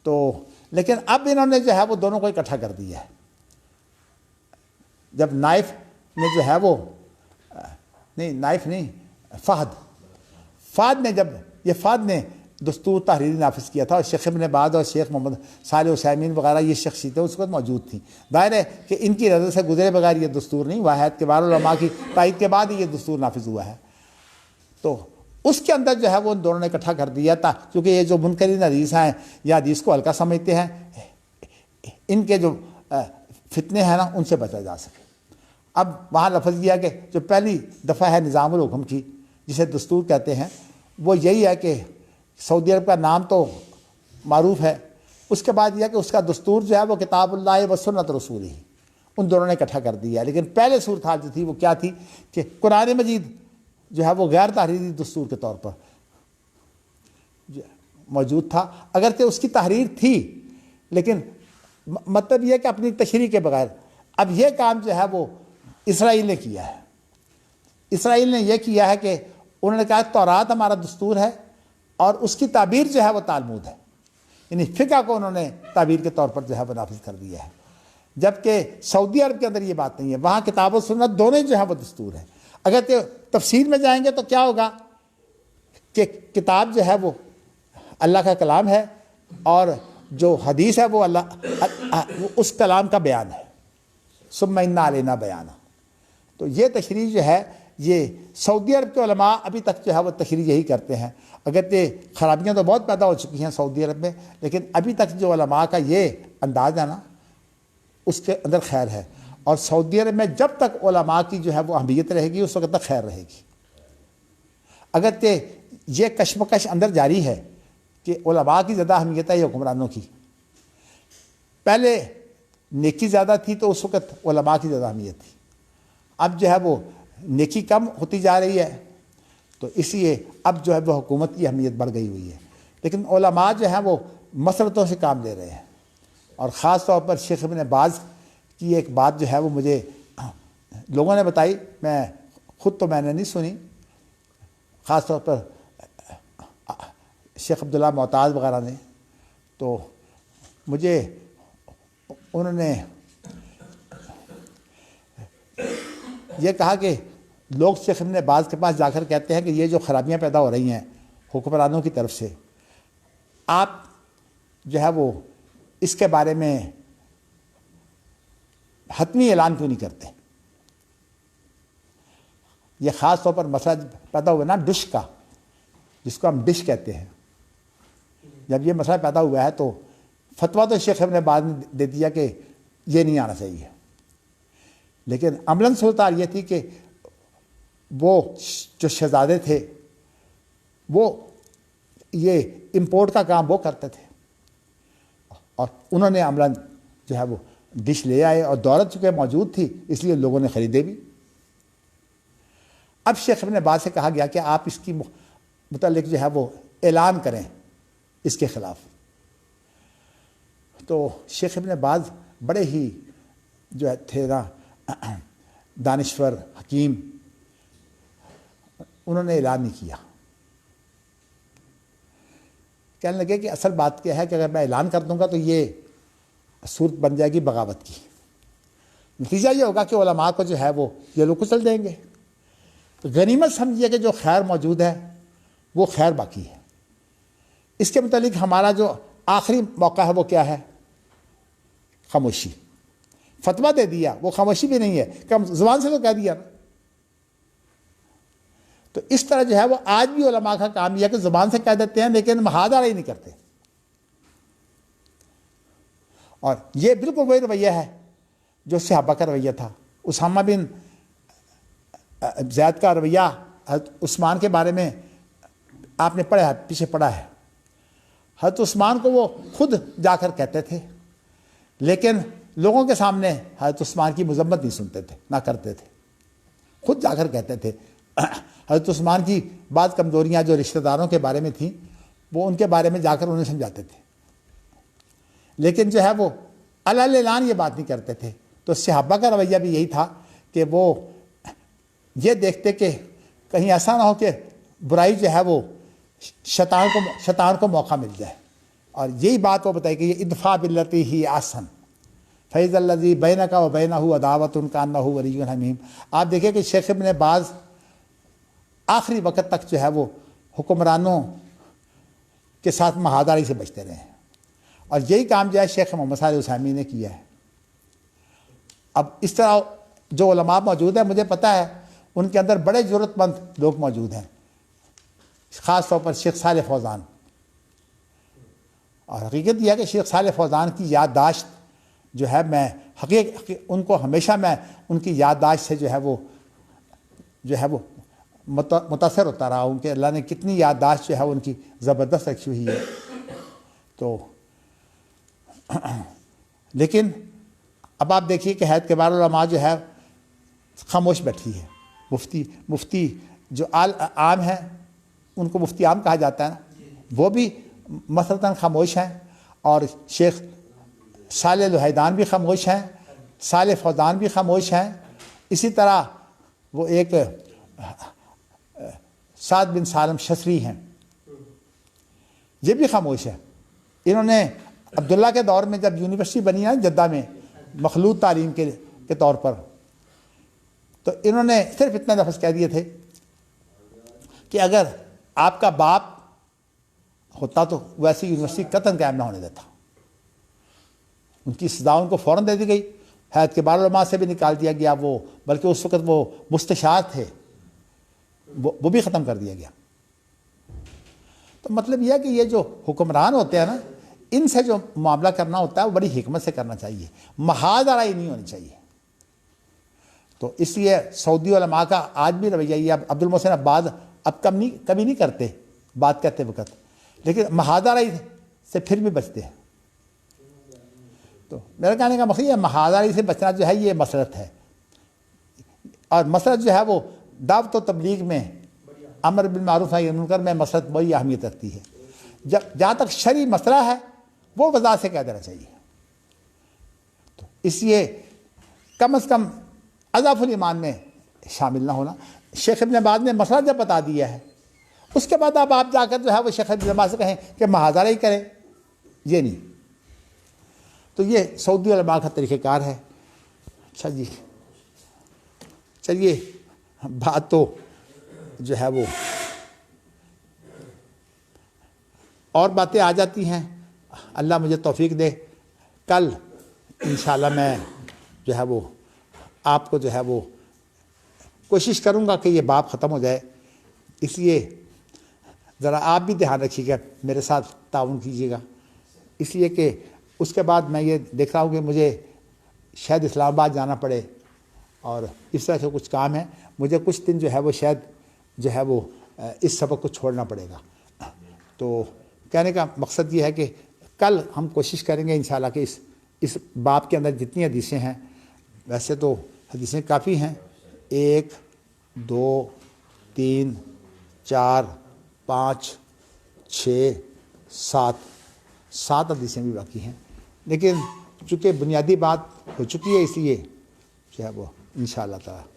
تو لیکن اب انہوں نے جو ہے وہ دونوں کو اکٹھا کر دیا ہے. جب نائف نے جو ہے وہ نہیں نائف نہیں فہد نے جب یہ فہد نے دستور تحریری نافذ کیا تھا اور شیخ ابن باز اور شیخ محمد صالح عثیمین وغیرہ یہ شخصیتیں اس وقت موجود تھیں. ظاہر ہے کہ ان کی رضا سے گزرے بغیر یہ دستور نہیں ہوا ہے, کبار علماء کی تائید کے بعد یہ دستور نافذ ہوا ہے. تو اس کے اندر جو ہے وہ ان دونوں نے اکٹھا کر دیا تھا, کیونکہ یہ جو منکرین حدیث ہیں یا حدیث کو ہلکا سمجھتے ہیں, ان کے جو فتنے ہیں نا ان سے بچا جا سکے. اب وہاں لفظ یہ ہے کہ جو پہلی دفعہ ہے نظام الحکم کی جسے دستور کہتے ہیں, وہ یہی ہے کہ سعودی عرب کا نام تو معروف ہے, اس کے بعد یہ ہے کہ اس کا دستور جو ہے وہ کتاب اللہ و سنت رسول ہی, ان دونوں نے اکٹھا کر دیا. لیکن پہلے صورتحال جو تھی وہ کیا تھی کہ قرآن مجید جو ہے وہ غیر تحریری دستور کے طور پر موجود تھا, اگرچہ اس کی تحریر تھی لیکن مطلب یہ ہے کہ اپنی تشریح کے بغیر. اب یہ کام جو ہے وہ اسرائیل نے کیا ہے. اسرائیل نے یہ کیا ہے کہ انہوں نے کہا تورات ہمارا دستور ہے اور اس کی تعبیر جو ہے وہ تالمود ہے, یعنی فقہ کو انہوں نے تعبیر کے طور پر جو ہے وہ نافذ کر دیا ہے. جبکہ سعودی عرب کے اندر یہ بات نہیں ہے, وہاں کتاب و سنت دونوں جو ہے وہ دستور ہے. اگر تفسیر میں جائیں گے تو کیا ہوگا کہ کتاب جو ہے وہ اللہ کا کلام ہے اور جو حدیث ہے وہ اس کلام کا بیان ہے. ثم انا علینا بیانہ. تو یہ تشریح جو ہے یہ سعودی عرب کے علماء ابھی تک جو ہے وہ تشریح یہی کرتے ہیں. اگرچہ خرابیاں تو بہت پیدا ہو چکی ہیں سعودی عرب میں, لیکن ابھی تک جو علماء کا یہ انداز ہے نا اس کے اندر خیر ہے. اور سعودی عرب میں جب تک علماء کی جو ہے وہ اہمیت رہے گی اس وقت تک خیر رہے گی. اگرچہ یہ کشمکش اندر جاری ہے کہ علماء کی زیادہ اہمیت ہے یا حکمرانوں کی. پہلے نیکی زیادہ تھی تو اس وقت علماء کی زیادہ اہمیت تھی. اب جو ہے وہ نیکی کم ہوتی جا رہی ہے تو اس لیے اب جو ہے وہ حکومت کی اہمیت بڑھ گئی ہوئی ہے. لیکن علماء جو ہیں وہ مسرتوں سے کام لے رہے ہیں. اور خاص طور پر شیخ ابن باز کی ایک بات جو ہے وہ مجھے لوگوں نے بتائی, میں خود تو میں نے نہیں سنی, خاص طور پر شیخ عبداللہ معتاز وغیرہ نے. تو مجھے انہوں نے یہ کہا کہ لوگ شیخ ابن باز کے پاس جا کر کہتے ہیں کہ یہ جو خرابیاں پیدا ہو رہی ہیں حکمرانوں کی طرف سے, آپ جو ہے وہ اس کے بارے میں حتمی اعلان کیوں نہیں کرتے. یہ خاص طور پر مسئلہ پیدا ہوا نا ڈش کا, جس کو ہم ڈش کہتے ہیں. جب یہ مسئلہ پیدا ہوا ہے تو فتویٰ تو شیخ ابن باز نے دے دیا کہ یہ نہیں آنا چاہیے, لیکن عملاً صورتحال یہ تھی کہ وہ جو شہزادے تھے وہ یہ امپورٹ کا کام وہ کرتے تھے اور انہوں نے عملاً جو ہے وہ ڈش لے آئے اور دولت چونکہ موجود تھی اس لیے لوگوں نے خریدے بھی. اب شیخ ابن باز سے کہا گیا کہ آپ اس کی متعلق جو ہے وہ اعلان کریں اس کے خلاف. تو شیخ ابن باز بڑے ہی جو ہے تھے نا دانشور حکیم, انہوں نے اعلان نہیں کیا. کہنے لگے کہ اصل بات کیا ہے کہ اگر میں اعلان کر دوں گا تو یہ صورت بن جائے گی بغاوت کی. نتیجہ یہ ہوگا کہ علماء کو جو ہے وہ یہ لوگ کچل دیں گے. تو غنیمت سمجھیے کہ جو خیر موجود ہے وہ خیر باقی ہے. اس کے متعلق ہمارا جو آخری موقع ہے وہ کیا ہے؟ خاموشی. فتویٰ دے دیا, وہ خاموشی بھی نہیں ہے کہ ہم زبان سے تو کہہ دیا نا. تو اس طرح جو ہے وہ آج بھی علماء کا کام یہ ہے کہ زبان سے کہہ دیتے ہیں لیکن محاذ آرائی نہیں کرتے. اور یہ بالکل وہی رویہ ہے جو صحابہ کا رویہ تھا. اسامہ بن زید کا رویہ حضرت عثمان کے بارے میں آپ نے پڑھا ہے, پیچھے پڑھا ہے. حضرت عثمان کو وہ خود جا کر کہتے تھے لیکن لوگوں کے سامنے حضرت عثمان کی مذمت نہیں سنتے تھے, نہ کرتے تھے. خود جا کر کہتے تھے. حضرت عثمان کی بعض کمزوریاں جو رشتہ داروں کے بارے میں تھیں وہ ان کے بارے میں جا کر انہیں سمجھاتے تھے, لیکن جو ہے وہ اعلان یہ بات نہیں کرتے تھے. تو صحابہ کا رویہ بھی یہی تھا کہ وہ یہ دیکھتے کہ کہیں ایسا نہ ہو کہ برائی جو ہے وہ شیطان کو موقع مل جائے اور یہی بات وہ بتائی کہ یہ ادفع باللتی ہی احسن فإذا الذی بینک و بینہ عداوۃ کأنہ ولی حمیم۔ آپ دیکھیں کہ شیخ ابن باز آخری وقت تک جو ہے وہ حکمرانوں کے ساتھ محاذاری سے بچتے رہے ہیں، اور یہی کام جو ہے شیخ محمد صالح العثیمین نے کیا ہے۔ اب اس طرح جو علماء موجود ہیں، مجھے پتہ ہے ان کے اندر بڑے ضرورت مند لوگ موجود ہیں، خاص طور پر شیخ صالح فوزان۔ اور حقیقت یہ ہے کہ شیخ صالح فوزان کی یادداشت جو ہے، میں ان کو ہمیشہ میں ان کی یادداشت سے جو ہے وہ متاثر ہوتا رہا ہوں کہ اللہ نے کتنی یادداشت جو ہے ان کی زبردست رکھی ہوئی ہے۔ تو لیکن اب آپ دیکھیے کہ حیات کبار علماء جو ہے خاموش بیٹھی ہے۔ مفتی جو عام ہیں، ان کو مفتی عام کہا جاتا ہے نا، وہ بھی مثلاً خاموش ہیں، اور شیخ صالح لوہیدان بھی خاموش ہیں، صالح فوزان بھی خاموش ہیں، اسی طرح وہ ایک سعد بن سالم شسری ہیں، یہ بھی خاموش ہے۔ انہوں نے عبداللہ کے دور میں جب یونیورسٹی بنی ہے جدہ میں مخلوط تعلیم کے طور پر، تو انہوں نے صرف اتنے لفظ کہہ دیے تھے کہ اگر آپ کا باپ ہوتا تو ویسی یونیورسٹی قطعاً قائم نہ ہونے دیتا۔ ان کی سزا ان کو فوراً دے دی گئی، حیات کبار علماء سے بھی نکال دیا گیا، وہ بلکہ اس وقت وہ مستشار تھے، وہ بھی ختم کر دیا گیا۔ تو مطلب یہ ہے کہ یہ جو حکمران ہوتے ہیں نا، ان سے جو معاملہ کرنا ہوتا ہے وہ بڑی حکمت سے کرنا چاہیے، محاذ آرائی نہیں ہونی چاہیے۔ تو اس لیے سعودی علماء کا آج بھی رویہ یہ، اب عبد المحسن عباد اب کبھی نہیں کرتے بات کرتے وقت، لیکن محاذ آرائی سے پھر بھی بچتے ہیں۔ تو میرا کہنے کا مقصد یہ محاذ آرائی سے بچنا جو ہے یہ مسلط ہے، اور مسلط جو ہے وہ دعوت و تبلیغ میں، امر بالمعروف نہی عن المنکر میں مسلط بڑی اہمیت رکھتی ہے۔ جہاں تک شرعی مسئلہ ہے وہ وضاحت سے کہہ دینا چاہیے۔ تو اس لیے کم از کم اضعف الایمان میں شامل نہ ہونا۔ شیخ ابن باز نے مسئلہ جب بتا دیا ہے، اس کے بعد اب آپ جا کر جو ہے وہ شیخ ابن باز سے کہیں کہ محاذ آرائی کریں، یہ نہیں۔ تو یہ سعودی علماء کا طریقہ کار ہے۔ اچھا جی، چلیے بات تو جو ہے وہ اور باتیں آ جاتی ہیں، اللہ مجھے توفیق دے۔ کل انشاءاللہ میں جو ہے وہ آپ کو جو ہے وہ کوشش کروں گا کہ یہ باب ختم ہو جائے، اس لیے ذرا آپ بھی دھیان رکھیے گا، میرے ساتھ تعاون کیجیے گا، اس لیے کہ اس کے بعد میں یہ دیکھ رہا ہوں کہ مجھے شاید اسلام آباد جانا پڑے، اور اس طرح سے کچھ کام ہے، مجھے کچھ دن جو ہے وہ شاید جو ہے وہ اس سبق کو چھوڑنا پڑے گا۔ تو کہنے کا مقصد یہ ہے کہ کل ہم کوشش کریں گے انشاءاللہ کہ اس باب کے اندر جتنی حدیثیں ہیں، ویسے تو حدیثیں کافی ہیں، 1 2 3 4 5 6 7 حدیثیں بھی باقی ہیں، لیکن چونکہ بنیادی بات ہو چکی ہے، اس لیے جو ہے وہ انشاءاللہ تعالی